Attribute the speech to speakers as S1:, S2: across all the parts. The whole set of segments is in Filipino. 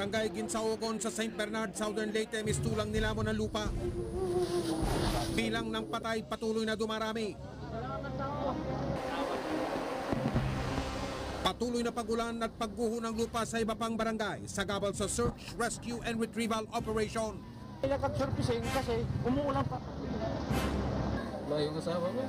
S1: Barangay Ginsaugon sa St. Bernard, Southern Leyte, mistulang nilamon ng lupa. Bilang ng patay patuloy na dumarami. Patuloy na pagulan at pagguho ng lupa sa iba pang barangay sa gabal sa search, rescue and retrieval operation.
S2: Nag-surfacing kasi umuulan pa.
S3: Wala yung asawa mo.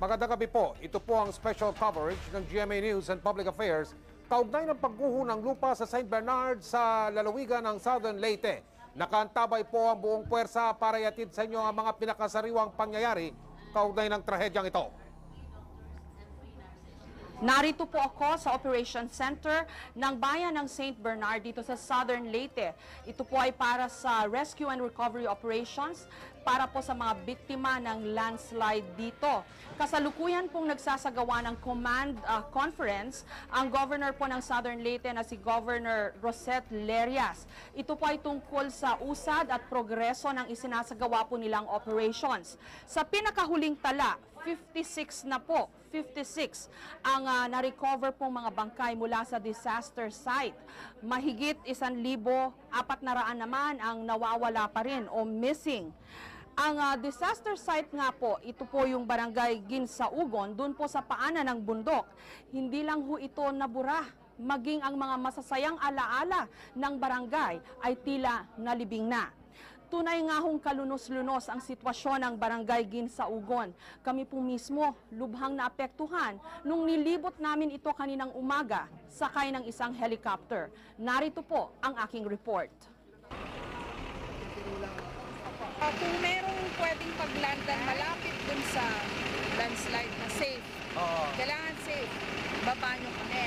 S1: Magandang gabi po. Ito po ang special coverage ng GMA News and Public Affairs kaugnay ng pagguho ng lupa sa St. Bernard sa lalawigan ng Southern Leyte. Nakaantabay po ang buong puwersa para ihatid sa inyo ang mga pinakasariwang pangyayari kaugnay ng trahedyang ito.
S4: Narito po ako sa Operation Center ng bayan ng St. Bernard dito sa Southern Leyte. Ito po ay para sa rescue and recovery operations para po sa mga biktima ng landslide dito. Kasalukuyan pong nagsasagawa ng command conference ang governor po ng Southern Leyte na si Governor Rosette Lerias. Ito po ay tungkol sa usad at progreso ng isinasagawa po nilang operations. Sa pinakahuling tala, 56 na po, 56 ang na-recover pong mga bangkay mula sa disaster site. Mahigit 1,400 naman ang nawawala pa rin o missing. Ang disaster site nga po, ito po yung barangay Ginsaugon, dun po sa paanan ng bundok. Hindi lang ho ito nabura, maging ang mga masasayang alaala ng barangay ay tila nalibing na. Tunay nga hong kalunos-lunos ang sitwasyon ng barangay Ginsaugon. Kami po mismo lubhang naapektuhan nung nilibot namin ito kaninang umaga sakay ng isang helicopter. Narito po ang aking report.
S5: Kung merong pwedeng paglandan malapit dun sa landslide na safe, kailangan safe, baba nyo kami.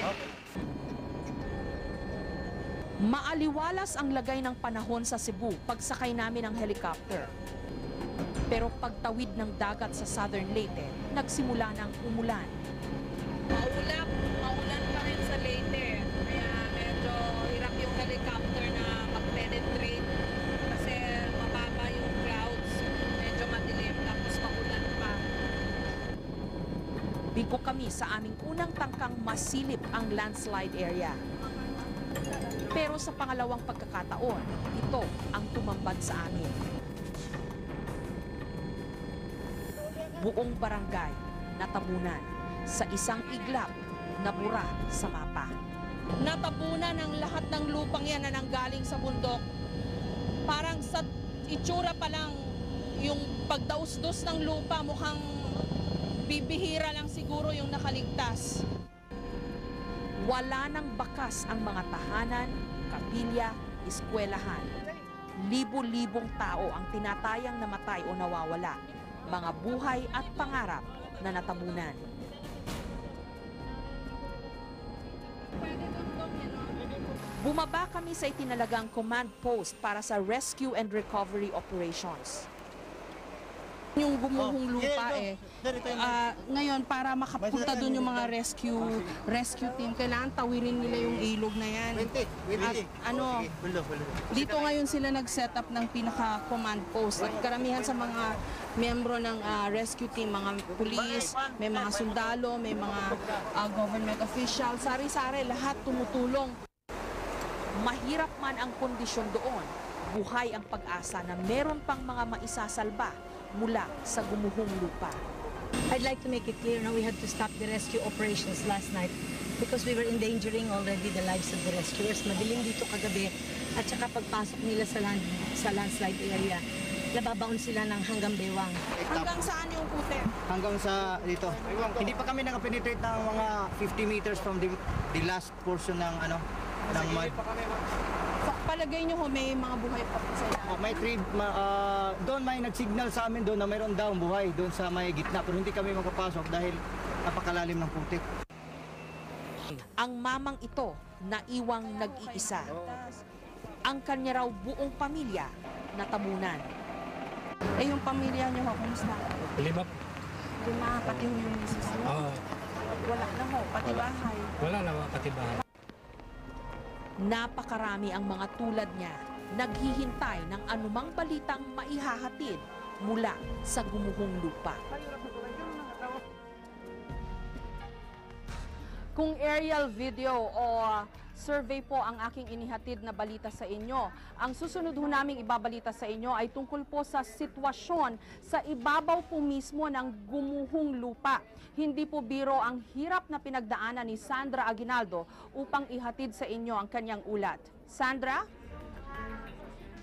S4: Maaliwalas ang lagay ng panahon sa Cebu pagsakay namin ng helicopter. Pero pagtawid ng dagat sa Southern Leyte, nagsimula ng umulan.
S5: Maulan pa rin sa Leyte, kaya medyo hirap yung helicopter na mag-penetrate kasi mababa yung clouds, medyo madilim, tapos maulan pa.
S4: Bigo kami sa aming unang tangkang masilip ang landslide area. Pero sa pangalawang pagkakataon, ito ang tumambad sa amin. Buong barangay natabunan sa isang iglap na bura sa mapa.
S5: Natabunan ang lahat ng lupang yan na nanggaling sa bundok. Parang sa itsura pa lang, yung pagdausdos ng lupa mukhang bibihira lang siguro yung nakaligtas.
S4: Wala nang bakas ang mga tahanan, kapilya, eskwelahan. Libo-libong tao ang tinatayang namatay o nawawala. Mga buhay at pangarap na natabunan. Bumaba kami sa itinalagang command post para sa rescue and recovery operations.
S5: Yung gumuhong lupa ngayon para makapunta doon yung mga rescue team, kailangan tawirin nila yung ilog na yan. At dito ngayon sila nag-set up ng pinaka-command post. At karamihan sa mga miyembro ng rescue team, mga pulis, may mga sundalo, may mga government officials, sari-sari, lahat tumutulong.
S4: Mahirap man ang kondisyon doon, buhay ang pag-asa na meron pang mga maisasalba mula sa gumuhong lupa.
S6: I'd like to make it clear na we had to stop the rescue operations last night because we were endangering already the lives of the rescuers. Madilim dito kagabi at saka pagpasok nila sa landslide area, nababaon sila ng hanggang bewang.
S5: Hanggang saan yung kute?
S2: Hanggang sa dito. Hindi pa kami nakapenetrate ng mga 50 meters from the last portion ng ng mud.
S5: Palagay nyo may mga buhay pa sa
S2: May doon may nag-signal sa amin doon na mayroon daw buhay doon sa may gitna pero hindi kami makapasok dahil napakalalim ng putik.
S7: Ang mamang ito naiwang nag-iisa. Ang kanya raw buong pamilya natabunan.
S5: Eh, yung pamilya niyo, kumusta?
S3: 5.
S5: Lima, pati yung misis mo.
S3: Oo.
S5: Wala na ho, pati bahay.
S3: Wala na mga katibahan.
S7: Napakarami ang mga tulad niya, naghihintay ng anumang balitang maihahatid mula sa gumuhong lupa.
S4: Kung aerial video o survey po ang aking inihatid na balita sa inyo, ang susunod ho naming ibabalita sa inyo ay tungkol po sa sitwasyon sa ibabaw po mismo ng gumuhong lupa. Hindi po biro ang hirap na pinagdaanan ni Sandra Aguinaldo upang ihatid sa inyo ang kanyang ulat. Sandra?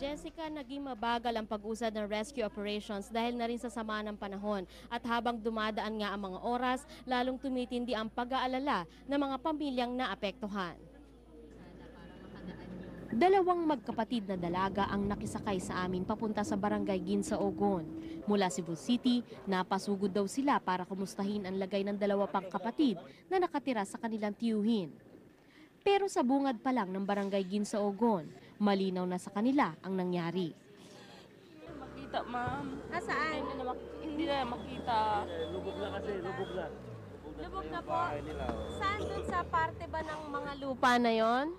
S8: Jessica, naging mabagal ang pag-usad ng rescue operations dahil na rin sa sama ng panahon. At habang dumadaan nga ang mga oras, lalong tumitindi ang pag-aalala ng mga pamilyang naapektuhan. Dalawang magkapatid na dalaga ang nakisakay sa amin papunta sa barangay Ginsaogon. Mula Cebu City, napasugod daw sila para kumustahin ang lagay ng dalawa pang kapatid na nakatira sa kanilang tiyuhin. Pero sa bungad pa lang ng barangay Ginsaogon, malinaw na sa kanila ang nangyari.
S5: Makita, ma'am.
S8: Nasaan?
S5: Hindi na makita.
S8: Lubog na po. Saan dun sa parte ba ng mga lupa na yon?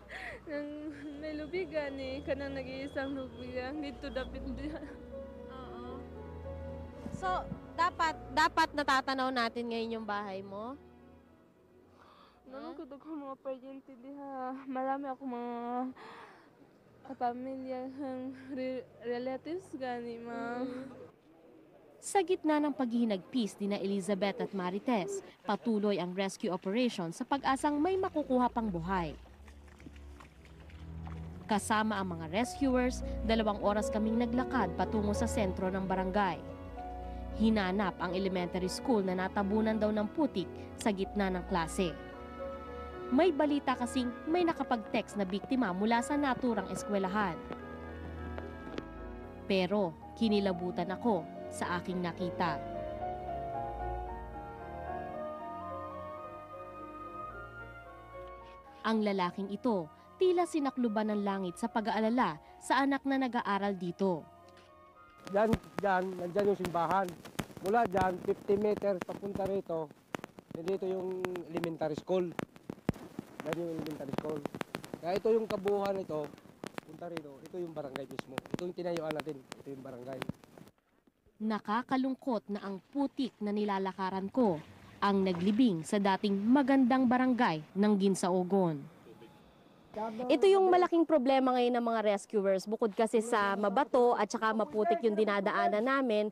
S5: May lubigan eh. Kanang nag-iisang lubigan. Dito dapat diyan.
S8: Oo. So, dapat natatanaw natin ngayon yung bahay mo?
S5: Naman ko ko mga paryente diha. Marami ako mga kapamilya, relatives gani, ma'am.
S8: Sa gitna ng paghihinagpis ni na Elizabeth at Marites, patuloy ang rescue operation sa pag-asang may makukuha pang buhay. Kasama ang mga rescuers, 2 oras kaming naglakad patungo sa sentro ng barangay. Hinanap ang elementary school na natabunan daw ng putik sa gitna ng klase. May balita kasing may nakapag-text na biktima mula sa naturang eskwelahan. Pero kinilabutan ako sa aking nakita. Ang lalaking ito, tila sinakluban ng langit sa pag-aalala sa anak na nag-aaral dito.
S9: Nandyan yung simbahan. Mula dyan, 50 meters papunta rito, dito yung elementary school. Yan yung elementary school. Kaya ito yung kabuuan ito, punta rito, ito yung barangay mismo. Ito yung tinayuan natin, ito yung barangay.
S8: Nakakalungkot na ang putik na nilalakaran ko ang naglibing sa dating magandang barangay ng Ginsaogon. Ito yung malaking problema ngayon ng mga rescuers. Bukod kasi sa mabato at saka maputik yung dinadaanan namin,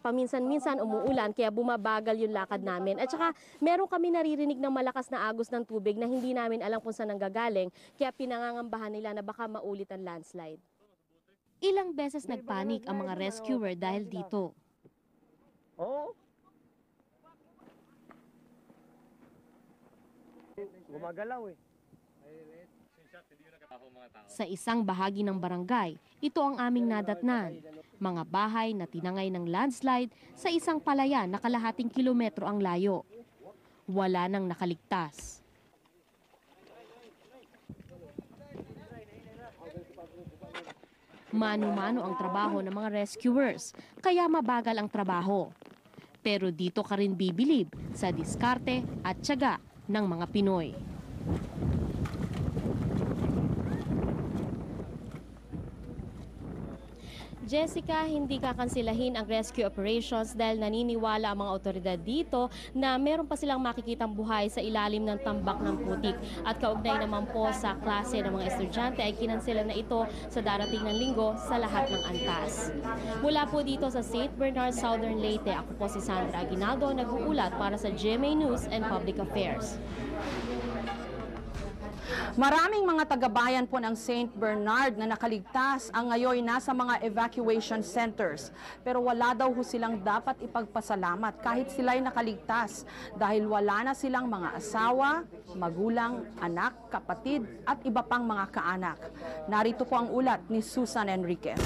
S8: paminsan-minsan umuulan kaya bumabagal yung lakad namin. At saka meron kami naririnig ng malakas na agos ng tubig na hindi namin alam kung saan nanggagaling kaya pinangangambahan nila na baka maulit ang landslide. Ilang beses nagpanik ang mga rescuer dahil dito.
S9: Oo. Gumagalaw eh.
S8: Sa isang bahagi ng barangay, ito ang aming nadatnan. Mga bahay na tinangay ng landslide sa isang palayan na kalahating kilometro ang layo. Wala nang nakaligtas. Mano-mano ang trabaho ng mga rescuers, kaya mabagal ang trabaho. Pero dito ka rin bibilib sa diskarte at tiyaga ng mga Pinoy. Jessica, hindi kakansilahin ang rescue operations dahil naniniwala ang mga otoridad dito na meron pa silang makikitang buhay sa ilalim ng tambak ng putik. At kaugnay naman po sa klase ng mga estudyante ay kinansela na ito sa darating ng linggo sa lahat ng antas. Mula po dito sa St. Bernard, Southern Leyte, ako po si Sandra Aguinaldo, nag-uulat para sa GMA News and Public Affairs.
S4: Maraming mga taga-bayan po ng St. Bernard na nakaligtas ang ngayon nasa mga evacuation centers. Pero wala daw ho silang dapat ipagpasalamat kahit sila'y nakaligtas dahil wala na silang mga asawa, magulang, anak, kapatid at iba pang mga kaanak. Narito po ang ulat ni Susan Enriquez.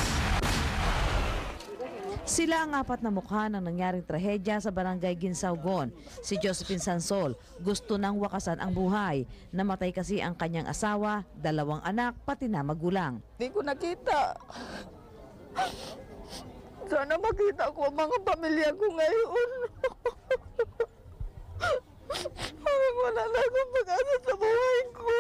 S10: Sila ang apat na mukha ng nangyaring trahedya sa barangay Ginsaugon. Si Josephine Sansol, gusto nang wakasan ang buhay. Namatay kasi ang kanyang asawa, 2 anak, pati na magulang.
S11: Hindi ko nakita. Sana makita ko ang mga pamilya ko ngayon. Wala na akong pag-asa sa buhay ko.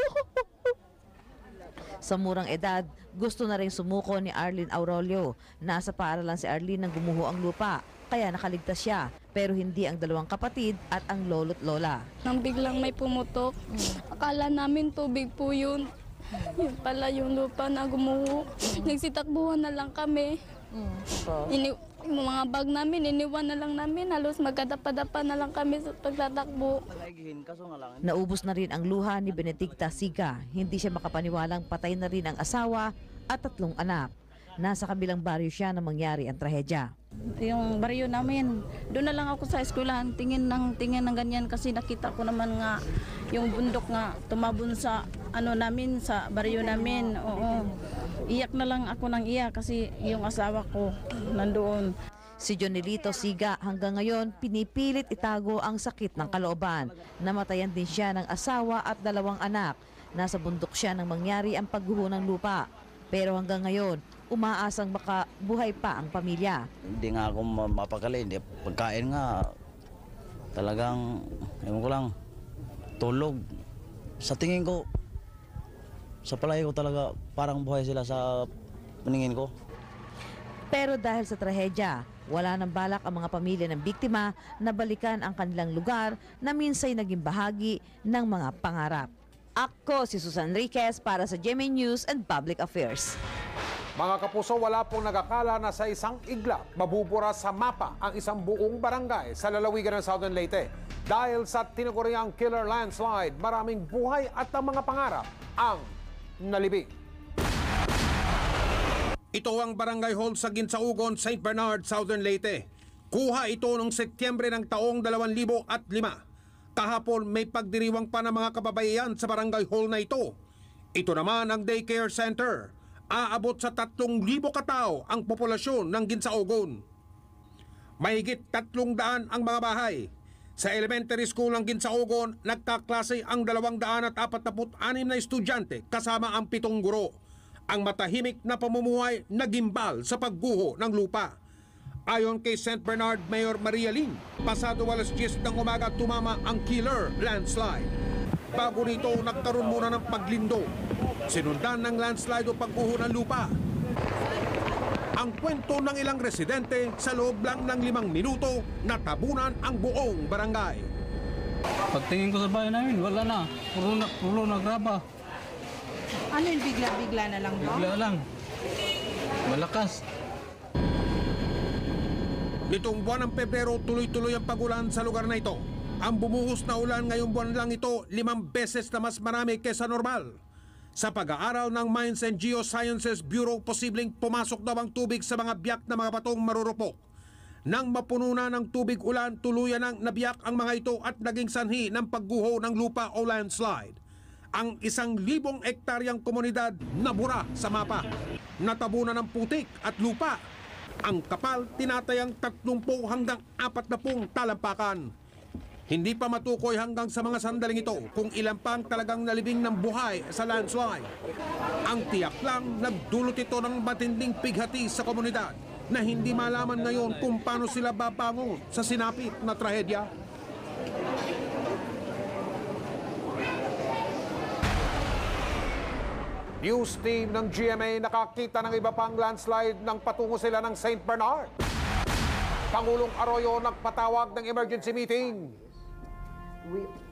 S10: Sa murang edad, gusto na rin sumuko ni Arlene Aurelio. Nasa paaralan si Arlene nang gumuho ang lupa, kaya nakaligtas siya. Pero hindi ang 2 kapatid at ang lolo't lola.
S12: Nang biglang may pumutok, akala namin tubig po yun. Yun pala yung lupa na gumuho. Nagsitakbuhan na lang kami. Yung mga bag namin, iniwan na lang namin. Halos magkadapa-dapa na lang kami sa pagtatakbo.
S10: Naubos na rin ang luha ni Benedicta Siga. Hindi siya makapaniwalang patay na rin ang asawa at 3 anak. Nasa kabilang baryo siya nang mangyari ang trahedya.
S13: Yung baryo namin, doon na lang ako sa eskwelahan, tingin ng ganyan kasi nakita ko naman nga yung bundok nga tumabon sa namin, sa baryo namin. Oo. Iyak na lang ako ng iyak kasi yung asawa ko nandoon.
S10: Si Jonelito Siga hanggang ngayon pinipilit itago ang sakit ng kalooban. Namatayan din siya ng asawa at 2 anak. Nasa bundok siya nang mangyari ang pagguho ng lupa. Pero hanggang ngayon, umaasang baka buhay pa ang pamilya.
S2: Hindi nga ako mapakali, hindi pagkain nga talagang, ewan ko lang, tulog. Sa tingin ko, sa palay ko talaga parang buhay sila sa paningin ko.
S10: Pero dahil sa trahedya, wala nang balak ang mga pamilya ng biktima na balikan ang kanilang lugar na minsay naging bahagi ng mga pangarap. Ako si Susan Enriquez para sa GMA News and Public Affairs.
S1: Mga kapuso, wala pong nagakala na sa isang iglap mabubura sa mapa ang isang buong barangay sa lalawigan ng Southern Leyte. Dahil sa tinaguriang killer landslide, maraming buhay at ang mga pangarap ang nalibing. Ito ang barangay hall sa Ginsaugon, St. Bernard, Southern Leyte. Kuha ito noong Setyembre ng taong 2005. Kahapon may pagdiriwang pa ng mga kababayan sa barangay hall na ito. Ito naman ang daycare center. Aabot sa 3,000 katao ang populasyon ng Ginsaugon. Mahigit 300 ang mga bahay. Sa elementary school ng Ginsaugon, nagkaklase ang 246 na estudyante kasama ang 7 guro. Ang matahimik na pamumuhay nagimbal sa pagguho ng lupa. Ayon kay St. Bernard Mayor Maria Ling, pasado 10:00 ng umaga tumama ang killer landslide. Bago nito, nagkaroon muna ng paglindo. Sinundan ng landslide o pagguho ng lupa. Ang kwento ng ilang residente, sa loob lang ng 5 minuto, natabunan ang buong barangay.
S3: Pagtingin ko sa bahay namin, wala na. Puro na graba.
S5: Ano yung bigla-bigla na lang ba?
S3: Bigla lang. Malakas.
S1: Nitong buwan ng Pebrero, tuloy-tuloy ang pagulan sa lugar na ito. Ang bumuhos na ulan ngayong buwan lang ito, 5 beses na mas marami kesa normal. Sa pag-aaral ng Mines and Geosciences Bureau, posibleng pumasok daw ang tubig sa mga biyak na mga batong marurupok. Nang mapuno na ng tubig ulan, tuluyan ng nabiyak ang mga ito at naging sanhi ng pagguho ng lupa o landslide. Ang 1,000 hektaryang komunidad nabura sa mapa. Natabunan ng putik at lupa. Ang kapal tinatayang 30 hanggang 40 talampakan. Hindi pa matukoy hanggang sa mga sandaling ito kung ilan pang talagang nalibing ng buhay sa landslide. Ang tiyak lang, nagdulot ito ng matinding pighati sa komunidad na hindi malaman ngayon kung paano sila babangon sa sinapit na trahedya. News team ng GMA nakakita ng iba pang landslide nang patungo sila ng St. Bernard. Pangulong Arroyo nagpatawag ng emergency meeting.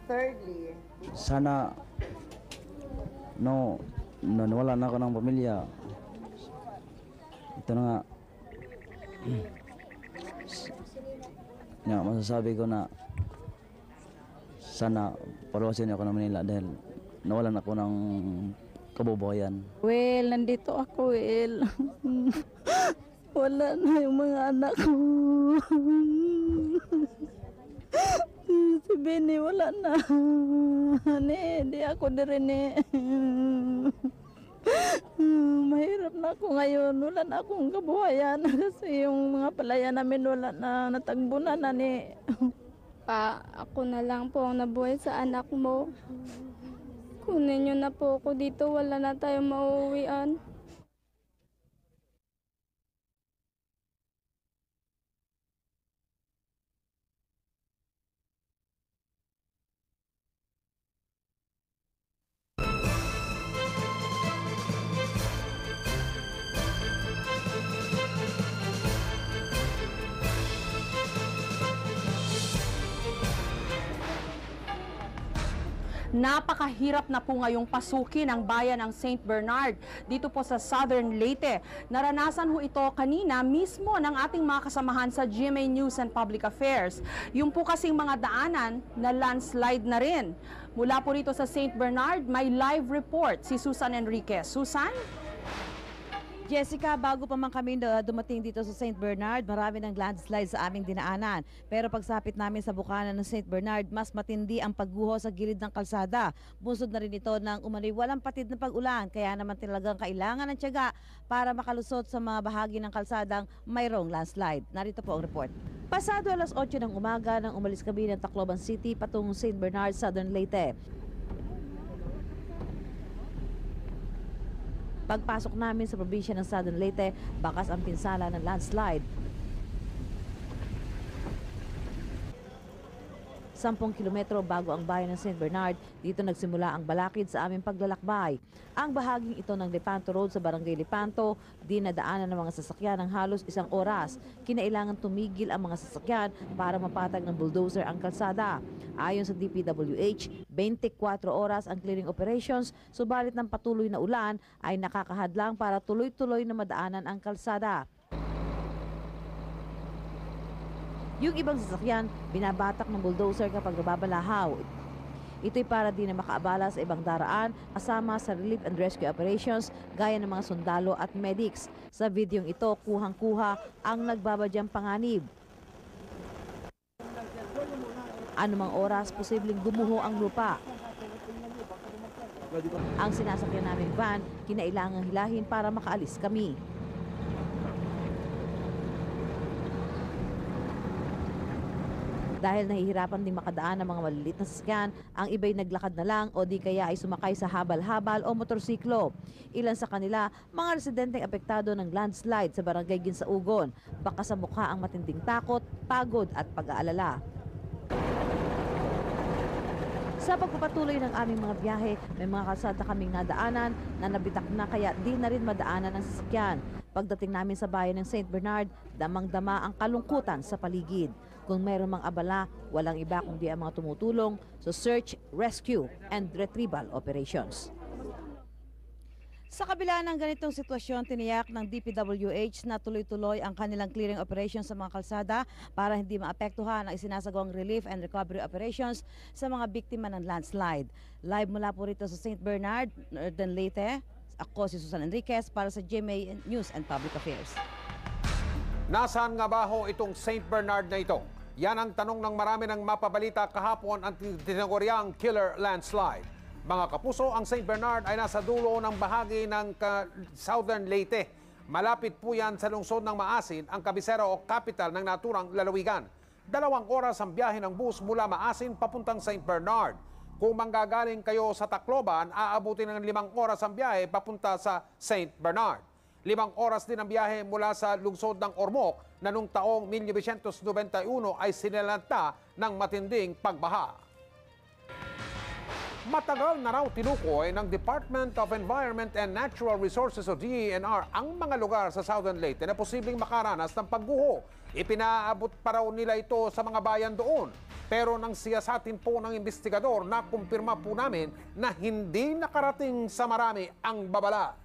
S14: Thirdly,
S2: Sana nawala na ako ng pamilya. Ito na nga. Masasabi ko na sana paluwasin ako ng Manila dahil nawalan ako ng kabubuhayan.
S13: Well, nandito ako, Well. Wala na yung mga anak ko. Si Benny, wala na. Di ako din. Mahirap na ako ngayon. Wala na akong kabuhayan kasi yung mga palaya namin wala na, natagbunan na ni.
S12: Pa, ako na lang po ang nabuhay sa anak mo. Kunin niyo na po ako dito, wala na tayong mauuwian.
S4: Napakahirap na po ngayong pasukin ang bayan ng St. Bernard dito po sa Southern Leyte. Naranasan ho ito kanina mismo ng ating mga kasamahan sa GMA News and Public Affairs. Yung po kasing mga daanan na landslide na rin. Mula po rito sa St. Bernard, may live report si Susan Enriquez. Susan?
S10: Jessica, bago pa man kami dumating dito sa St. Bernard, marami ng landslide sa aming dinaanan. Pero pagsapit namin sa bukana ng St. Bernard, mas matindi ang pagguho sa gilid ng kalsada. Bunsod na rin ito ng walang patid na pag-ulan, kaya naman talagang kailangan ng tiyaga para makalusot sa mga bahagi ng kalsadang mayroong landslide. Narito po ang report. Pasado alas 8 ng umaga nang umalis kami ng Tacloban City patungong St. Bernard, Southern Leyte. Pagpasok namin sa probinsya ng Southern Leyte, bakas ang pinsala ng landslide. 10 kilometro bago ang bayan ng St. Bernard, dito nagsimula ang balakid sa aming paglalakbay. Ang bahaging ito ng Lepanto Road sa Barangay Lepanto, dinadaanan ng mga sasakyan ng halos 1 oras. Kinailangan tumigil ang mga sasakyan para mapatag ng bulldozer ang kalsada. Ayon sa DPWH, 24 oras ang clearing operations, subalit ng patuloy na ulan ay nakakahadlang para tuloy-tuloy na madaanan ang kalsada. Yung ibang sasakyan, binabatak ng bulldozer kapag nababalahaw. Ito'y para di na makaabala sa ibang daraan, kasama sa relief and rescue operations, gaya ng mga sundalo at medics. Sa videong ito, kuhang-kuha ang nagbabadyang panganib. Anumang oras, posibleng gumuho ang lupa. Ang sinasakyan naming van, kinailangang hilahin para makaalis kami. Dahil nahihirapan ding makadaan ng mga maliliit na sasakyan, ang iba'y naglakad na lang o di kaya ay sumakay sa habal-habal o motorsiklo. Ilan sa kanila, mga residenteng apektado ng landslide sa Barangay Ginsaugon. Baka sa mukha ang matinding takot, pagod at pag-aalala. Sa pagpapatuloy ng aming mga biyahe, may mga kalsada kaming nadaanan na nabitak na kaya di na rin madaanan ng sasakyan. Pagdating namin sa bayan ng St. Bernard, damang-dama ang kalungkutan sa paligid. Kung mayroon mang abala, walang iba kundi ang mga tumutulong sa search, rescue, and retrieval operations. Sa kabila ng ganitong sitwasyon, tiniyak ng DPWH na tuloy-tuloy ang kanilang clearing operations sa mga kalsada para hindi maapektuhan ang isinasagawang relief and recovery operations sa mga biktima ng landslide. Live mula po rito sa St. Bernard, Northern Leyte, ako si Susan Enriquez para sa GMA News and Public Affairs.
S1: Nasaan nga ba ho itong St. Bernard na ito? Yan ang tanong ng marami ng mapabalita kahapon ang tinaguriang killer landslide. Mga kapuso, ang St. Bernard ay nasa dulo ng bahagi ng Southern Leyte. Malapit po yan sa lungsod ng Maasin, ang kabisera o capital ng naturang lalawigan. 2 oras ang biyahe ng bus mula Maasin papuntang St. Bernard. Kung manggagaling kayo sa Tacloban, aabutin ng 5 oras ang biyahe papunta sa St. Bernard. 5 oras din ang biyahe mula sa lungsod ng Ormoc na noong taong 1991 ay sinalanta ng matinding pagbaha. Matagal na raw tinukoy ng Department of Environment and Natural Resources o DENR ang mga lugar sa Southern Leyte na posibleng makaranas ng pagguho. Ipinaabot pa raw nila ito sa mga bayan doon. Pero nang siyasatin po ng investigador, nakumpirma po namin na hindi nakarating sa marami ang babala.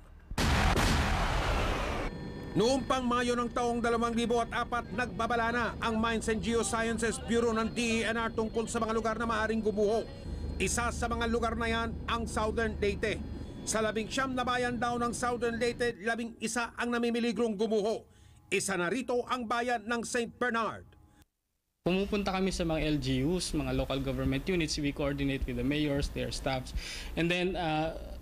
S1: Noong pang Mayo ng taong 2004, nagbabala na ang Mines and Geosciences Bureau ng DENR tungkol sa mga lugar na maaaring gumuho. Isa sa mga lugar na yan ang Southern Leyte. Sa 19 na bayan daw ng Southern Leyte, 11 ang namimiligrong gumuho. Isa na rito ang bayan ng St. Bernard.
S3: Pumupunta kami sa mga LGUs, mga local government units. We coordinate with the mayors, their staffs. And then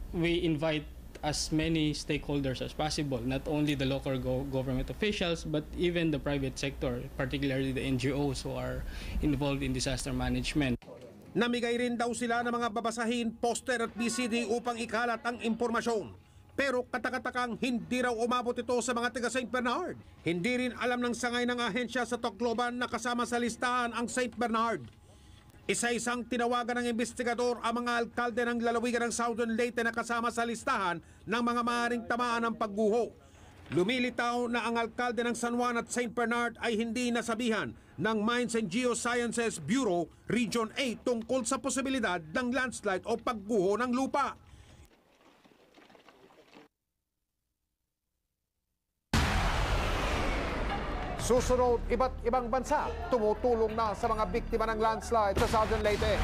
S3: we invite as many stakeholders as possible, not only the local government officials, but even the private sector, particularly the NGOs who are involved in disaster management.
S1: Namigay rin daw sila ng mga babasahin, poster at BCD upang ikalat ang impormasyon. Pero katakatakang hindi raw umabot ito sa mga taga St. Bernard. Hindi rin alam ng sangay ng ahensya sa Tacloban na kasama sa listahan ang St. Bernard. Isa-isang tinawagan ng investigador ang mga alkalde ng lalawigan ng Southern Leyte na kasama sa listahan ng mga maaaring tamaan ng pagguho. Lumilitaw na ang alkalde ng San Juan at St. Bernard ay hindi nasabihan ng Mines and Geosciences Bureau Region 8 tungkol sa posibilidad ng landslide o pagguho ng lupa. Susunod, iba't ibang bansa tumutulong na sa mga biktima ng landslide sa Southern Leyte.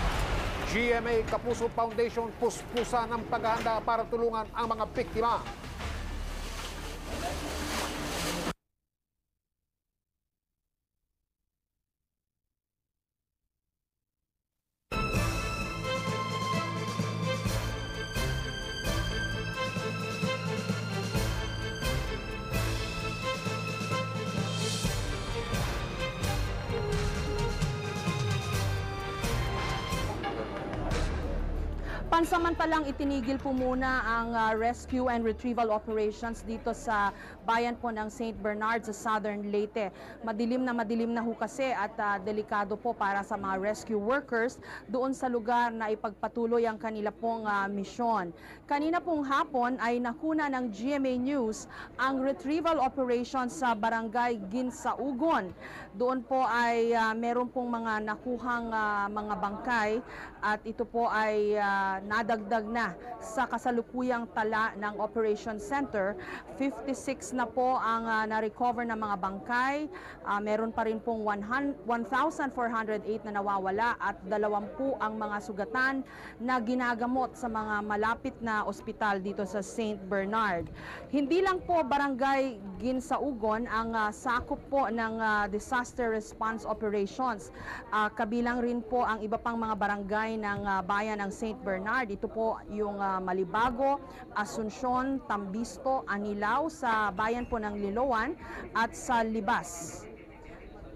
S1: GMA Kapuso Foundation puspusan ang paghahanda para tulungan ang mga biktima.
S4: Pansamantalang itinigil po muna ang rescue and retrieval operations dito sa bayan po ng St. Bernard sa Southern Leyte. Madilim na ho kasi at delikado po para sa mga rescue workers doon sa lugar na ipagpatuloy ang kanila pong misyon. Kanina pong hapon ay nakuna ng GMA News ang retrieval operations sa barangay Ginsaugon. Doon po ay meron pong mga nakuhang mga bangkay at ito po ay nadagdag na sa kasalukuyang tala ng Operation Center. 56 na po ang na-recover na mga bangkay. Meron pa rin pong 1,408 na nawawala at 20 ang mga sugatan na ginagamot sa mga malapit na ospital dito sa St. Bernard. Hindi lang po barangay Ginsaugon ang sakop po ng disaster response operations. Kabilang rin po ang iba pang mga barangay ng bayan ng St. Bernard. Ito po yung Malibago, Asuncion, Tambisto, Anilao sa bayan po ng Liloan at sa Libas.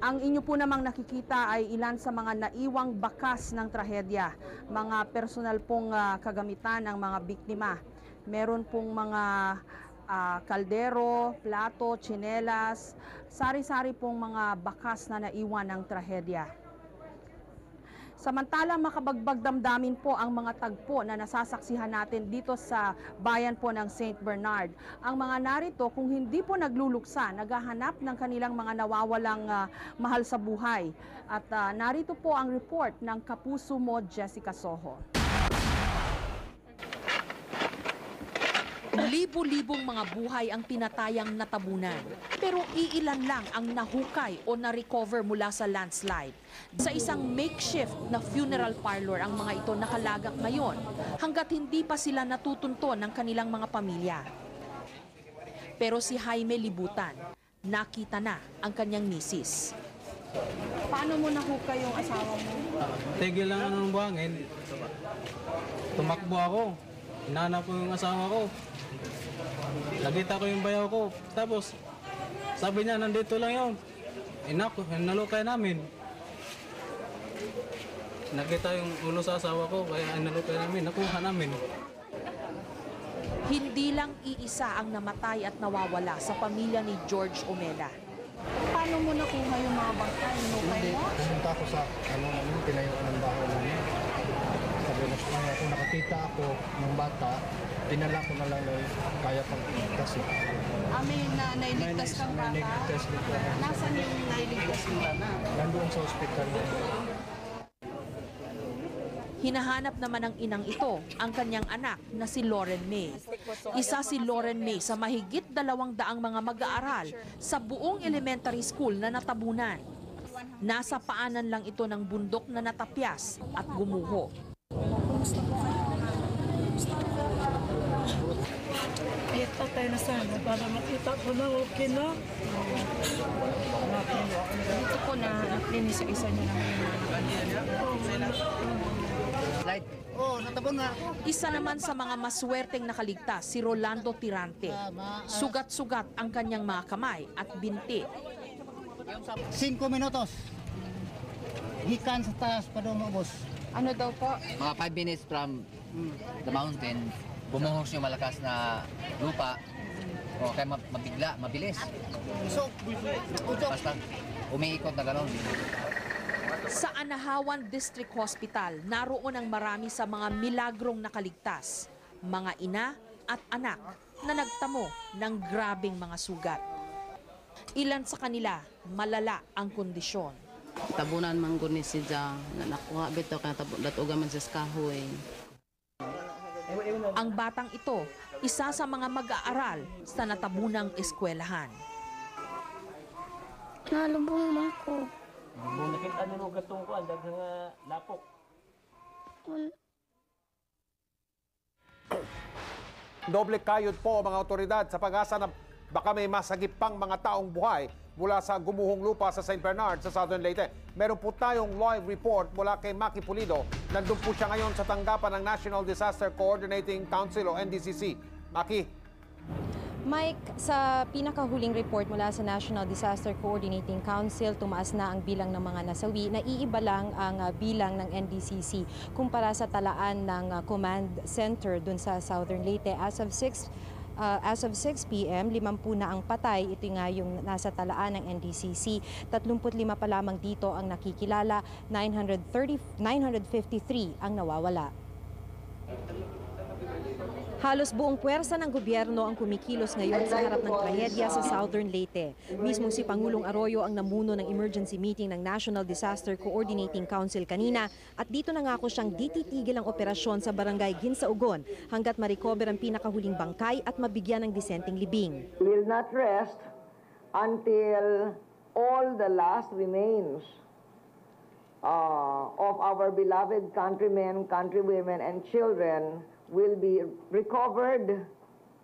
S4: Ang inyo po namang nakikita ay ilan sa mga naiwang bakas ng trahedya, mga personal pong kagamitan ng mga biktima. Meron pong mga kaldero, plato, tsinelas, sari-sari pong mga bakas na naiwan ng trahedya. Samantalang makabagbag damdamin po ang mga tagpo na nasasaksihan natin dito sa bayan po ng St. Bernard. Ang mga narito kung hindi po nagluluksa, naghahanap ng kanilang mga nawawalang mahal sa buhay. At narito po ang report ng Kapuso mo Jessica Soho.
S7: Libo-libong mga buhay ang tinatayang natabunan, pero iilan lang ang nahukay o na-recover mula sa landslide. Sa isang makeshift na funeral parlor ang mga ito nakalagak ngayon hanggat hindi pa sila natutunton ng kanilang mga pamilya. Pero si Jaime Libutan, nakita na ang kanyang misis.
S4: Paano mo nahukay yung asawa mo?
S3: Tigil lang ng buhangin. Tumakbo ako. Hinanap ko yung asawa ko. Nakita ko yung bayaw ko. Tapos, sabi niya, nandito lang yun. Nalukay namin. Nakita yung ulo sa asawa ko, kaya nalukay namin, nakuha namin.
S7: Hindi lang iisa ang namatay at nawawala sa pamilya ni George Omela.
S4: Paano mo nakuha yung mga bangkay?
S14: Hindi, pumunta ako sa tinayuan ng bahay namin. Sabi na siya, kung nakakita ako ng bata, dinala ko na lang na kaya pang iligtas.
S4: May nailigtas kang bata?
S14: Nailigtas dito.
S4: Nasaan yung nailigtas mo?
S14: Nandoon sa ospital.
S7: Hinahanap naman ng inang ito ang kanyang anak na si Lauren May. Isa si Lauren May sa mahigit 200 mga mag-aaral sa buong elementary school na natabunan. Nasa paanan lang ito ng bundok na natapyas at gumuho.
S11: Ito tayo na sana para makita ko na okay na.
S4: Dito po na naglinis sa isa niya naman.
S15: landslide. Oo, natabon na ako.
S7: Isa naman sa mga maswerteng nakaligtas, si Rolando Tirante. Sugat-sugat ang kanyang mga kamay at binti.
S15: 5 minutos. Gikan sa taas pa daw boss.
S5: Ano daw po?
S16: Mga 5 minutes from the mountain, bumuhos yung malakas na lupa. O kaya mabigla, mabilis.
S15: So,
S16: basta umiikot na gano'n.
S7: Sa Anahawan District Hospital, naroon ang marami sa mga milagrong nakaligtas. Mga ina at anak na nagtamo ng grabing mga sugat. Ilan sa kanila, malala ang kondisyon.
S17: Tabunan man gud ni siya na nakuha bitaw kay datuga man sa kahoy.
S7: Ang batang ito, isa sa mga mag-aaral sa natabunang eskwelahan.
S12: Nalubong man ko.
S3: Nakita nyo gatong ko, ang daghang lapok.
S1: Doble kayod po mga otoridad sa pag-asa na baka may masagip pang mga taong buhay mula sa gumuhong lupa sa St. Bernard sa Southern Leyte. Meron po tayong live report mula kay Maki Pulido. Nandun po siya ngayon sa tanggapan ng National Disaster Coordinating Council o NDCC. Maki.
S18: Mike, sa pinakahuling report mula sa National Disaster Coordinating Council, tumaas na ang bilang ng mga nasawi. Naiiba lang ang bilang ng NDCC kumpara sa talaan ng command center dun sa Southern Leyte. As of 6 p.m., 50 na ang patay. Ito nga yung nasa talaan ng NDCC. 35 pa lamang dito ang nakikilala. 953 ang nawawala. Halos buong puwersa ng gobyerno ang kumikilos ngayon sa harap ng trahedya sa Southern Leyte. Mismo si Pangulong Arroyo ang namuno ng emergency meeting ng National Disaster Coordinating Council kanina at dito nangako siyang dititigil ang operasyon sa barangay Ginsaugon hanggat ma-recover ang pinakahuling bangkay at mabigyan ng disenteng libing.
S19: We will not rest until all the last remains of our beloved countrymen, countrywomen, and children will be recovered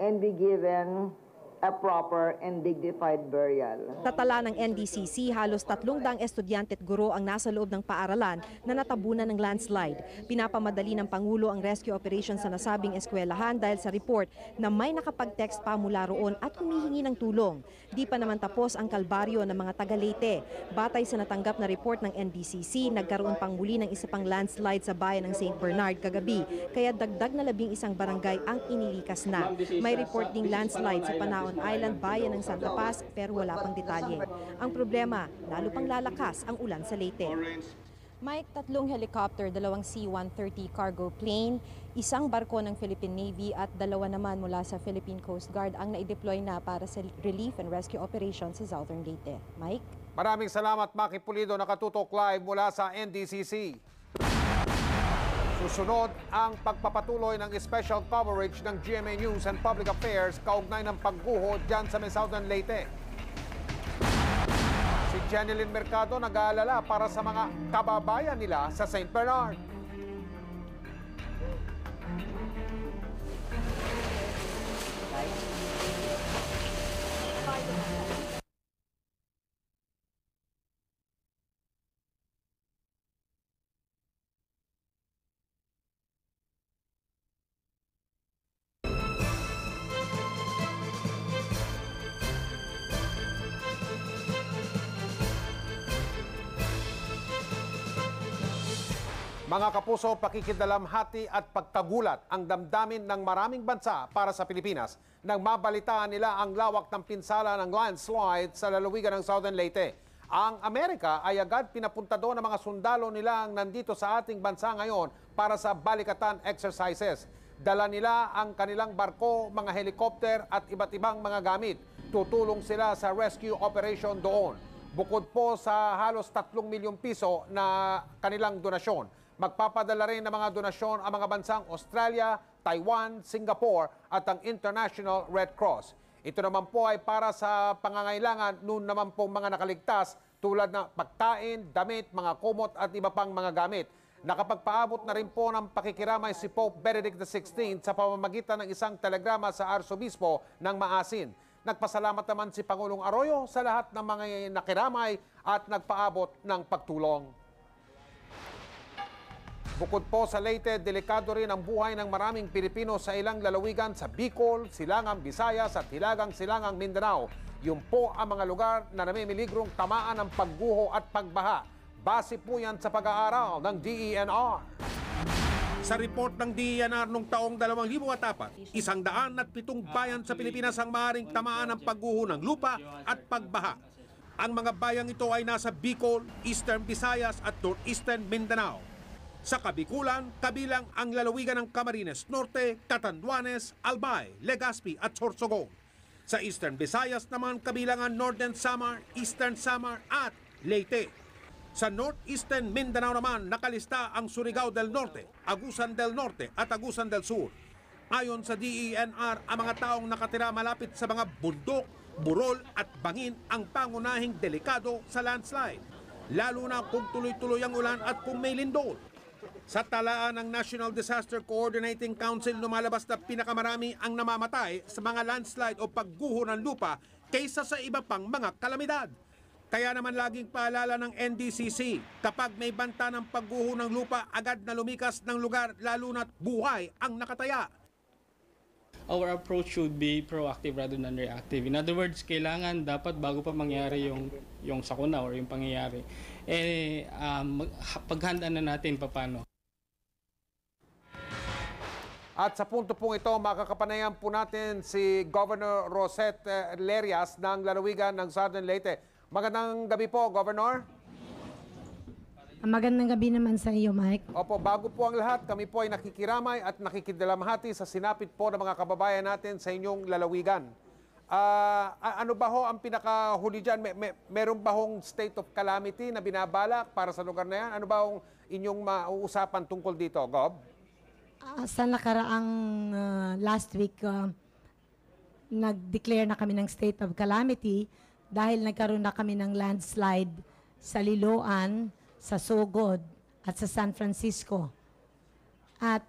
S19: and be given a proper and dignified burial.
S18: Tatala ng NDCC, halos 300 estudyante at guro ang nasa loob ng paaralan na natabunan ng landslide. Pinapamadali ng Pangulo ang rescue operation sa nasabing eskwelahan dahil sa report na may nakapag-text pa mula roon at humihingi ng tulong. Di pa naman tapos ang kalbaryo ng mga taga-Leyte. Batay sa natanggap na report ng NDCC, nagkaroon pang muli ng isa pang landslide sa bayan ng St. Bernard kagabi. Kaya dagdag na 11 barangay ang inilikas na. May report ding landslide sa Panaon Island, bayan ng Santa Paz, pero wala pang detalye. Ang problema, lalo pang lalakas ang ulan sa Leyte. Mike, 3 helicopter, 2 C-130 cargo plane, 1 barko ng Philippine Navy at 2 naman mula sa Philippine Coast Guard ang na-deploy na para sa relief and rescue operations sa Southern Leyte. Mike?
S1: Maraming salamat, Maki Pulido, nakatutok live mula sa NDCC. Susunod ang pagpapatuloy ng special coverage ng GMA News and Public Affairs kaugnay ng pagguho dyan sa may Southern Leyte. Si Jeneline Mercado nag-aalala para sa mga kababayan nila sa St. Bernard. Mga kapuso, pakikidalamhati at pagkagulat ang damdamin ng maraming bansa para sa Pilipinas nang mabalitaan nila ang lawak ng pinsala ng landslide sa lalawigan ng Southern Leyte. Ang Amerika ay agad pinapunta doon ng mga sundalo nila ang nandito sa ating bansa ngayon para sa balikatan exercises. Dala nila ang kanilang barko, mga helikopter at iba't ibang mga gamit. Tutulong sila sa rescue operation doon. Bukod po sa halos 3 milyong piso na kanilang donasyon, magpapadala rin ng mga donasyon ang mga bansang Australia, Taiwan, Singapore at ang International Red Cross. Ito naman po ay para sa pangangailangan noon naman pong mga nakaligtas tulad ng pagkain, damit, mga kumot at iba pang mga gamit. Nakapagpaabot na rin po ng pakikiramay si Pope Benedict XVI sa pamamagitan ng isang telegrama sa Arsobispo ng Maasin. Nagpasalamat naman si Pangulong Arroyo sa lahat ng mga nakiramay at nagpaabot ng pagtulong. Bukod po sa Leyte, delikado rin ang buhay ng maraming Pilipino sa ilang lalawigan sa Bicol, Silangang Visayas at Hilagang Silangang Mindanao. Yun po ang mga lugar na namimiligrong tamaan ng pagguho at pagbaha. Base po yan sa pag-aaral ng DENR. Sa report ng DENR noong taong 2004, 107 bayan sa Pilipinas ang maaaring tamaan ng pagguho ng lupa at pagbaha. Ang mga bayang ito ay nasa Bicol, Eastern Visayas at Northeastern Mindanao. Sa Kabikulan, kabilang ang lalawigan ng Camarines Norte, Catanduanes, Albay, Legazpi at Sorsogon. Sa Eastern Visayas naman kabilang ang Northern Samar, Eastern Samar at Leyte. Sa Northeastern Mindanao naman nakalista ang Surigao del Norte, Agusan del Norte at Agusan del Sur. Ayon sa DENR, ang mga taong nakatira malapit sa mga bundok, burol at bangin ang pangunahing delikado sa landslide, lalo na kung tuloy-tuloy ang ulan at kung may lindol. Sa talaan ng National Disaster Coordinating Council, lumalabas na pinakamarami ang namamatay sa mga landslide o pagguho ng lupa kaysa sa iba pang mga kalamidad. Kaya naman laging paalala ng NDCC, kapag may banta ng pagguho ng lupa, agad na lumikas ng lugar lalo na't buhay ang nakataya.
S3: Our approach should be proactive rather than reactive. In other words, kailangan dapat bago pa mangyari yung sakuna or yung pangyayari, paghandaan na natin paano.
S1: At sa punto pong ito, makakapanayan po natin si Governor Rosette Lerias ng lalawigan ng Southern Leyte. Magandang gabi po, Governor.
S6: Magandang gabi naman sa iyo, Mike.
S1: Opo, bago po ang lahat, kami po ay nakikiramay at nakikidalamhati sa sinapit po ng mga kababayan natin sa inyong lalawigan. Ano ba ho ang pinakahuli dyan? Meron ba hong state of calamity na binabalak para sa lugar na yan? Ano ba hong inyong mauusapan tungkol dito, Gob?
S6: Sa nakaraang last week, nag-declare na kami ng state of calamity dahil nagkaroon na kami ng landslide sa Liloan, sa Sogod at sa San Francisco. At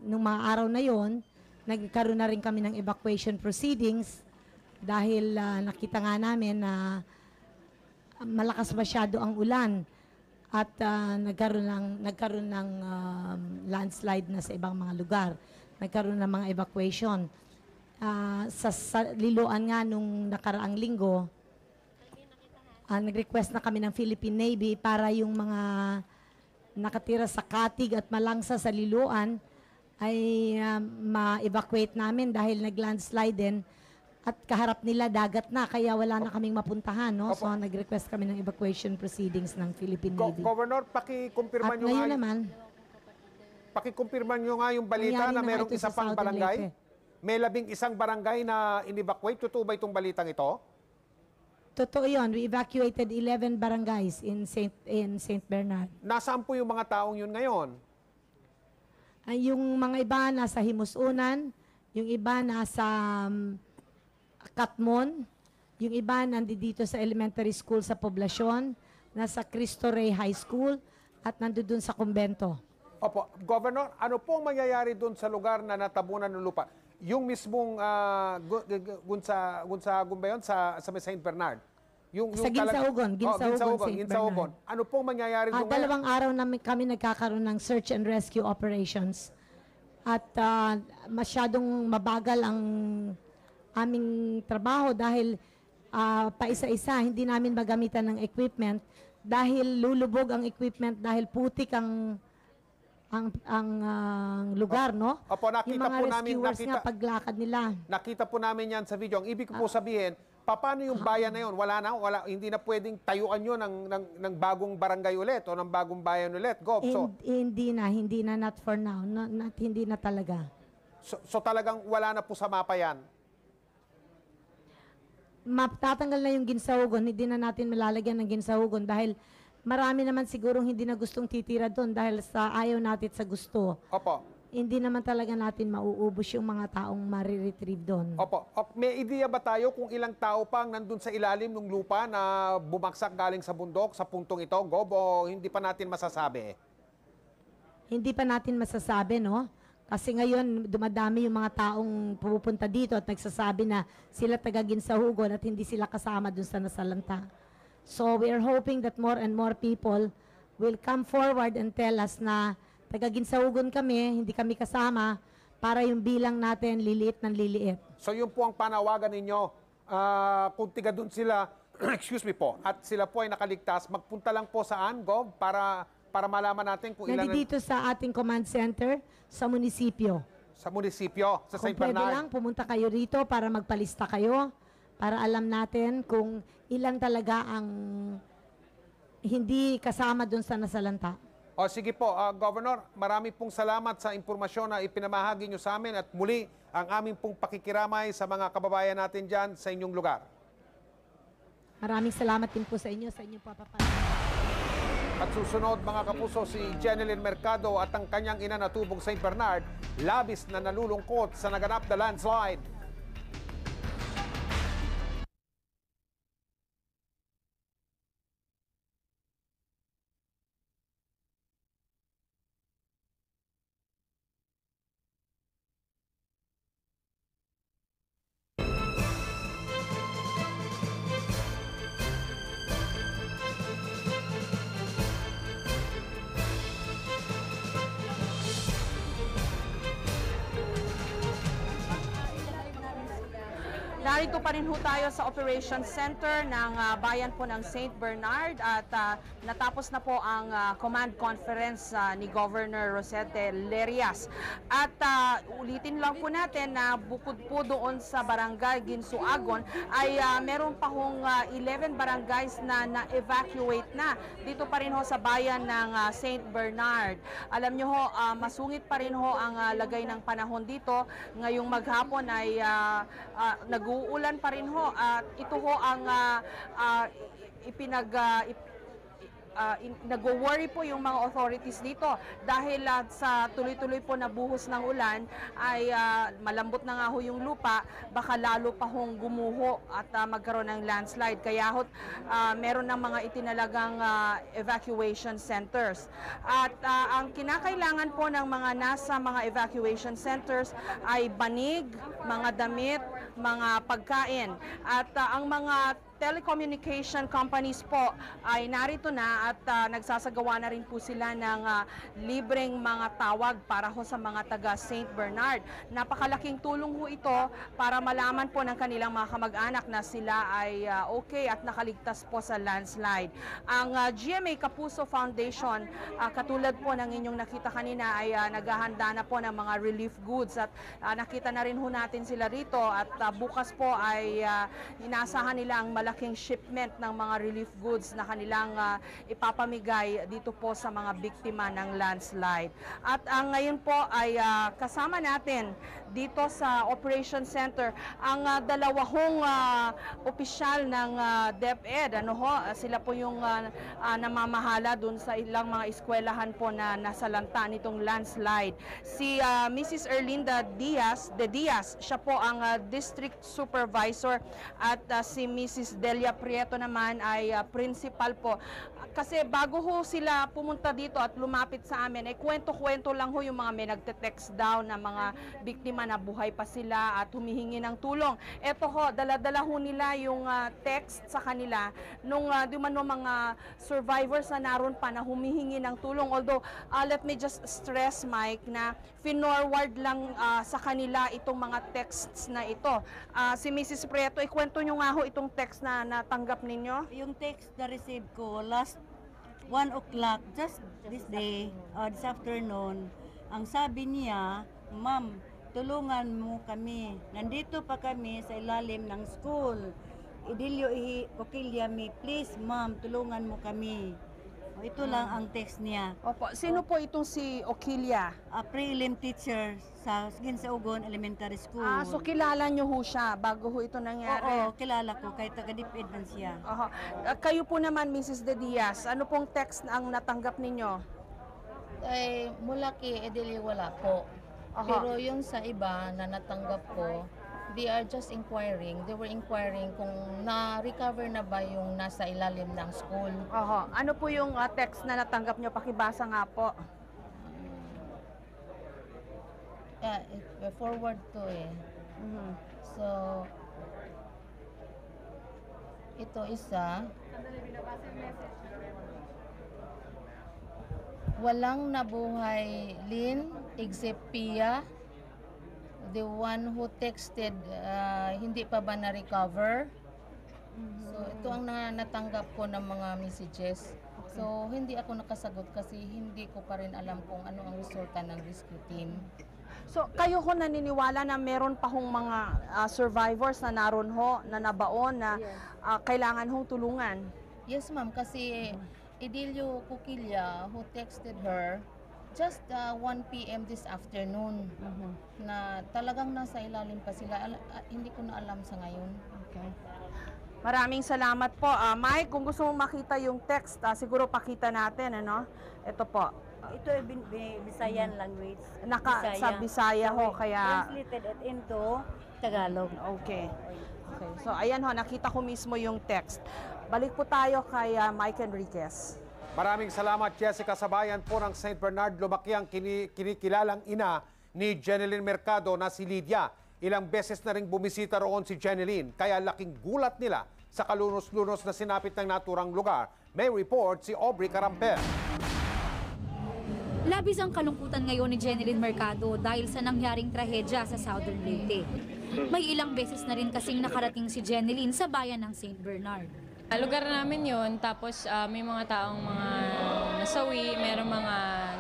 S6: nung mga araw na yon, nagkaroon na rin kami ng evacuation proceedings dahil nakita nga namin na malakas masyado ang ulan at nagkaroon ng landslide na sa ibang mga lugar. Nagkaroon ng mga evacuation. Sa Liloan nga nung nakaraang linggo, nag-request na kami ng Philippine Navy para yung mga nakatira sa Katig at Malangsa sa Liloan ay ma-evacuate namin dahil nag-landslide din at kaharap nila dagat na kaya wala na kaming mapuntahan, no? So nag-request kami ng evacuation proceedings ng Philippine Navy.
S1: Governor, pakikumpirman nyo
S6: ngayon naman,
S1: pakikumpirman nyo nga yung balita na merong isa pang barangay. May 11 barangay na in-evacuate. Totoo ba itong balitang ito?
S6: Totoo yun. We evacuated 11 barangays in St. Bernard.
S1: Nasaan po yung mga taong yun ngayon?
S6: Yung mga iba nasa Himusunan, yung iba nasa Katmon, yung iba nandito sa elementary school sa poblasyon, nasa Cristo Rey High School, at nandoon sa kumbento.
S1: Opo. Governor, ano po mangyayari doon sa lugar na natabunan ng lupa? Yung mismong Gunsagon ba yun? Sa St. Bernard?
S6: Sa Ginsaogon.
S1: Ginsaogon. Ano pong mangyayari doon?
S6: 2 araw na kami nagkakaroon ng search and rescue operations. At masyadong mabagal ang aming trabaho dahil paisa-isa, hindi namin magamitan ng equipment dahil lulubog ang equipment dahil putik ang lugar, no?
S1: Opo, nakita
S6: yung mga
S1: po namin,
S6: rescuers nga paglakad nila.
S1: Nakita po namin yan sa video. Ang ibig ko po sabihin, paano yung bayan na yun? Hindi na pwedeng tayuan yun ng bagong barangay ulit o ng bagong bayan ulit, Gob.
S6: Hindi na, not for now. Hindi na talaga.
S1: So talagang wala na po sa mapa yan?
S6: Matatanggal na yung Ginsaogon, hindi na natin malalagyan ng Ginsaogon dahil marami naman sigurong hindi na gustong titira doon dahil sa ayaw natin sa gusto.
S1: Opo.
S6: Hindi naman talaga natin mauubos yung mga taong mariretrieve doon.
S1: Opo. May ideya ba tayo kung ilang tao pang nandun sa ilalim ng lupa na bumagsak galing sa bundok sa puntong ito, Gob, o hindi pa natin masasabi?
S6: Hindi pa natin masasabi, no? Kasi ngayon, dumadami yung mga taong pupunta dito at nagsasabi na sila taga-Ginsaogon at hindi sila kasama dun sa nasalanta. So we are hoping that more and more people will come forward and tell us na
S20: taga Ginsaugon kami, hindi kami kasama para yung bilang natin liliit ng liliit.
S1: So yun po ang panawagan ninyo. Kung tiga dun sila, excuse me po, at sila po ay nakaligtas, magpunta lang po saan, Gov, para malaman natin kung ilan...
S20: Nandito sa ating command center sa munisipyo.
S1: Sa munisipyo, sa St.
S20: Kung pwede
S1: Bernard.
S20: lang, pumunta kayo rito para magpalista kayo, para alam natin kung ilan talaga ang hindi kasama dun sa nasalanta.
S1: O sige po, Governor, marami pong salamat sa impormasyon na ipinamahagi nyo sa amin at muli ang aming pong pakikiramay sa mga kababayan natin dyan sa inyong lugar.
S20: Maraming salamat din po sa inyo, sa inyong papapala.
S1: At susunod mga kapuso, si Jeneline Mercado at ang kanyang ina na tubong St. Bernard, labis na nalulungkot sa naganap na landslide.
S4: Narito pa rin ho tayo sa Operations Center ng bayan po ng St. Bernard at natapos na po ang command conference ni Governor Rosete Lerias. At ulitin lang po natin na bukod po doon sa barangay Ginsuagon ay meron pa hong 11 barangays na na-evacuate na dito pa rin ho sa bayan ng St. Bernard. Alam nyo ho, masungit pa rin ho ang lagay ng panahon dito. Ngayong maghapon ay nag-uulan pa rin ho at ito ho ang nag-worry po yung mga authorities dito dahil sa tuloy-tuloy po na buhos ng ulan ay malambot na nga ho yung lupa, baka lalo pa hong gumuho at magkaroon ng landslide. Kaya ho, meron ng mga itinalagang evacuation centers. At ang kinakailangan po ng mga nasa mga evacuation centers ay banig, mga damit, mga pagkain. At ang mga telecommunication companies po ay narito na at nagsasagawa na rin po sila ng libreng mga tawag para ho sa mga taga St. Bernard. Napakalaking tulong ho ito para malaman po ng kanilang mga kamag-anak na sila ay okay at nakaligtas po sa landslide. Ang GMA Kapuso Foundation, katulad po ng inyong nakita kanina, ay naghahanda na po ng mga relief goods at nakita na rin ho natin sila rito at bukas po ay inasahan nila ang malaking shipment ng mga relief goods na kanilang ipapamigay dito po sa mga biktima ng landslide. At ngayon po ay kasama natin dito sa Operation Center ang dalawang opisyal ng DepEd. Sila po yung namamahala dun sa ilang mga eskwelahan po na nasalanta nitong landslide. Si Mrs. Erlinda Diaz, siya po ang District Supervisor at si Mrs. Delia Prieto naman ay principal po. Kasi bago ho sila pumunta dito at lumapit sa amin, kwento-kwento lang ho yung mga may nagte-text down na mga biktima na buhay pa sila at humihingi ng tulong. Eto ho, dala-dala ho nila yung text sa kanila nung di man mga survivors na naroon pa na humihingi ng tulong. Although, let me just stress, Mike, na finorward lang sa kanila itong mga texts na ito. Si Mrs. Prieto, ikwento nyo nga ho itong text na natanggap ninyo.
S6: Yung text na receive ko last 1 o'clock, just this day, this afternoon, ang sabi niya, "Ma'am, tulungan mo kami. Nandito pa kami sa ilalim ng school. Idilyo Okilyami, please ma'am, tulungan mo kami." Ito lang ang text niya.
S4: Opo, sino po itong si Okilya?
S6: Prelim teacher sa Ginsuagon Elementary School.
S4: So kilala nyo ho siya bago ho ito nangyari?
S6: Oo, kilala ko, kahit taga-DepEd man siya.
S4: Kayo po naman, Mrs. De Diaz, ano pong text ang natanggap ninyo?
S17: Mula kay Edeli wala po. Pero yung sa iba na natanggap ko, they are just inquiring. They were inquiring kung na-recover na ba yung nasa ilalim ng school.
S4: Ano po yung text na natanggap nyo? Pakibasa nga po.
S17: Forward to So, ito isa. Walang nabuhay, Lynn, except Pia. The one who texted, hindi pa ba na-recover? So, ito ang natanggap ko ng mga messages. So, hindi ako nakasagot kasi hindi ko pa rin alam kung ano ang resulta ng rescue team.
S4: So, kayo ho naniniwala na meron pa hong mga survivors na naroon ho, na nabaon, na kailangan hong tulungan?
S17: Yes, ma'am, kasi Edilio Cuquilla, who texted her, just 1 p.m. this afternoon, na talagang nasa ilalim pa sila. Hindi ko na alam sa ngayon.
S4: Okay. Maraming salamat po. Mike, kung gusto mong makita yung text, siguro pakita natin, ano? Ito po.
S21: Ito ay Visayan language.
S4: Sa Bisaya ho, kaya...
S21: Translated into Tagalog.
S4: Okay. Okay. So, ayan ho, nakita ko mismo yung text. Balik po tayo kay Mike Enriquez.
S1: Maraming salamat, Jessica. Sabayan po ng St. Bernard, lumaki ang kinikilalang ina ni Jeneline Mercado na si Lydia. Ilang beses na ring bumisita roon si Jeneline, kaya laking gulat nila sa kalunos-lunos na sinapit ng naturang lugar. May report si Aubrey Carampel.
S22: Labis ang kalungkutan ngayon ni Jeneline Mercado dahil sa nangyaring trahedya sa Southern Leyte. May ilang beses na rin kasing nakarating si Jeneline sa bayan ng St. Bernard.
S23: Lugar namin yon, tapos may mga taong mga nasawi, mayroong mga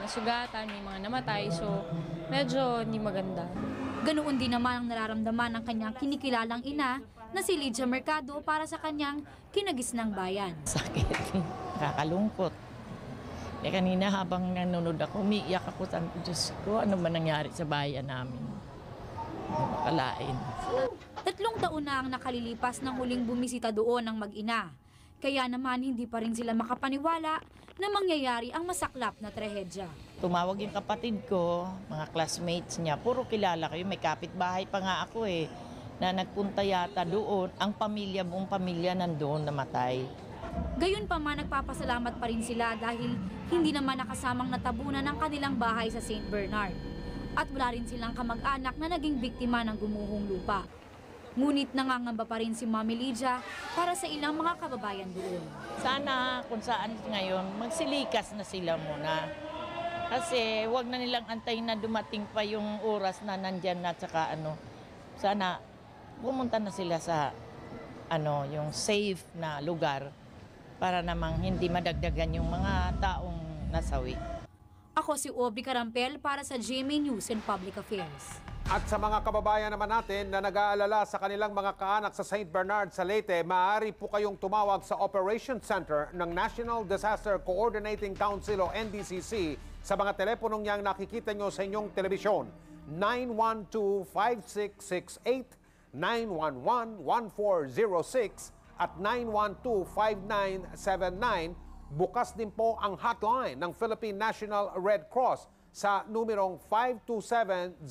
S23: nasugatan, may mga namatay, so medyo hindi maganda.
S22: Ganoon din naman ang nararamdaman ng kanyang kinikilalang ina na si Lydia Mercado para sa kanyang kinagisnang bayan.
S24: Sakit, nakakalungkot. Kanina habang nanonood ako, umiiyak ako, Diyos ko, ano ba nangyari sa bayan namin? Hindi makalain.
S22: 3 taon na ang nakalilipas ng huling bumisita doon ng mag-ina. Kaya naman hindi pa rin sila makapaniwala na mangyayari ang masaklap na trahedya.
S24: Tumawag yung kapatid ko, mga classmates niya, puro kilala kayo, may kapitbahay pa nga ako na nagpunta yata doon, ang pamilya, buong pamilya nandoon namatay.
S22: Gayon pa man, nagpapasalamat pa rin sila dahil hindi naman nakasamang natabunan ng kanilang bahay sa St. Bernard. At wala rin silang kamag-anak na naging biktima ng gumuhong lupa. Ngunit nangangamba pa rin si Mami Lydia para sa ilang mga kababayan doon.
S24: Sana kung saan ngayon, magsilikas na sila muna. Kasi wag na nilang antayin na dumating pa yung oras na nandyan na tsaka sana pumunta na sila sa yung safe na lugar para namang hindi madagdagan yung mga taong nasawi.
S22: Ako si Aubrey Carampel para sa GMA News and Public Affairs.
S1: At sa mga kababayan naman natin na nag-aalala sa kanilang mga kaanak sa St. Bernard sa Leyte, maaari po kayong tumawag sa Operation Center ng National Disaster Coordinating Council o NDCC sa mga teleponong niyang nakikita nyo sa inyong telebisyon. 912-5668, 911-1406 at 912-5979. Bukas din po ang hotline ng Philippine National Red Cross sa numerong 527-0000,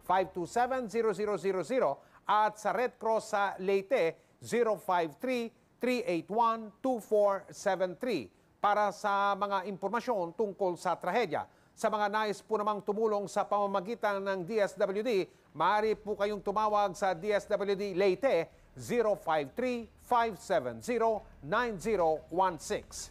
S1: 527-0000 at sa Red Cross sa Leyte 053-381-2473 para sa mga impormasyon tungkol sa trahedya. Sa mga nais po namang tumulong sa pamamagitan ng DSWD, maaari po kayong tumawag sa DSWD Leyte 053-570-9016.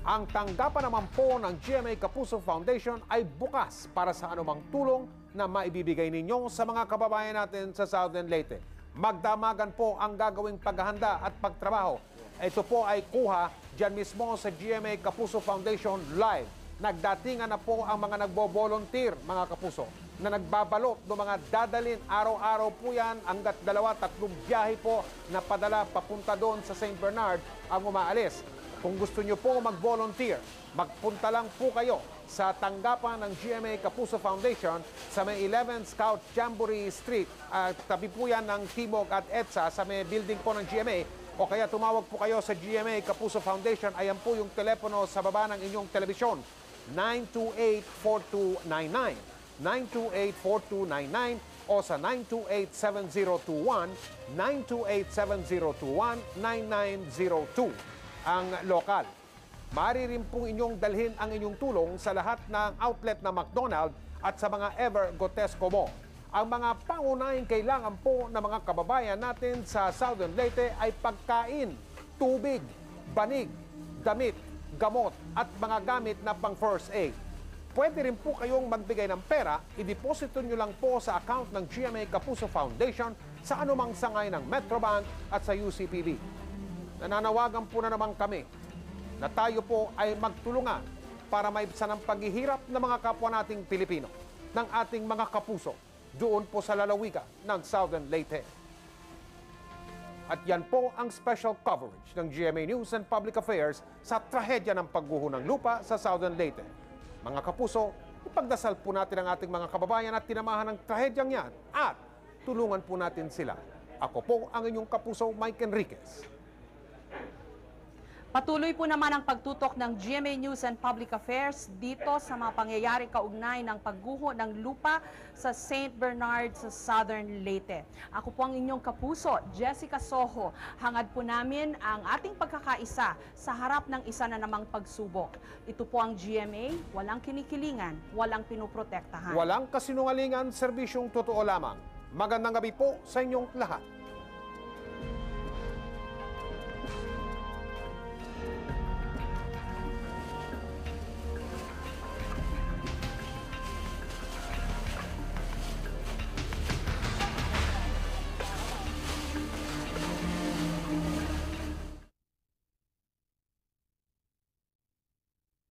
S1: Ang tanggapan naman po ng GMA Kapuso Foundation ay bukas para sa anumang tulong na maibibigay ninyo sa mga kababayan natin sa Southern Leyte. Magdamagan po ang gagawing paghahanda at pagtrabaho. Ito po ay kuha dyan mismo sa GMA Kapuso Foundation Live. Nagdatingan na po ang mga nagbo-volunteer, mga kapuso, na nagbabalot ng mga dadalin. Araw-araw po yan, hanggat 2-3 biyahe po na padala papunta doon sa St. Bernard ang umaalis. Kung gusto nyo po mag-volunteer, magpunta lang po kayo sa tanggapan ng GMA Kapuso Foundation sa may 11 Scout Jamboree Street. Tabi po yan ng Timog at EDSA sa may building po ng GMA. O kaya tumawag po kayo sa GMA Kapuso Foundation. Ayan po yung telepono sa baba ng inyong telebisyon. 928-4299, 928-4299 o sa 928-7021, 928-7021, 9902 ang lokal. Maaari rin pong inyong dalhin ang inyong tulong sa lahat ng outlet na McDonald's at sa mga Ever Gotesco mo. Ang mga pangunahing kailangan po ng mga kababayan natin sa Southern Leyte ay pagkain, tubig, banig, damit, gamot at mga gamit na pang first aid. Pwede rin po kayong magbigay ng pera, ideposito nyo lang po sa account ng GMA Kapuso Foundation sa anumang sangay ng Metrobank at sa UCPB. Nananawagan po na naman kami na tayo po ay magtulungan para maibsan ang paghihirap ng mga kapwa nating Pilipino, ng ating mga kapuso, doon po sa lalawigan ng Southern Leyte. At yan po ang special coverage ng GMA News and Public Affairs sa trahedya ng pagguho ng lupa sa Southern Leyte. Mga kapuso, ipagdasal po natin ang ating mga kababayan at tinamahan ng trahedyang yan at tulungan po natin sila. Ako po ang inyong kapuso, Mike Enriquez.
S4: Patuloy po naman ang pagtutok ng GMA News and Public Affairs dito sa mga pangyayari kaugnay ng pagguho ng lupa sa St. Bernard sa Southern Leyte. Ako po ang inyong kapuso, Jessica Soho. Hangad po namin ang ating pagkakaisa sa harap ng isa na namang pagsubok. Ito po ang GMA, walang kinikilingan, walang pinoprotektahan.
S1: Walang kasinungalingan, serbisyong totoo lamang. Magandang gabi po sa inyong lahat.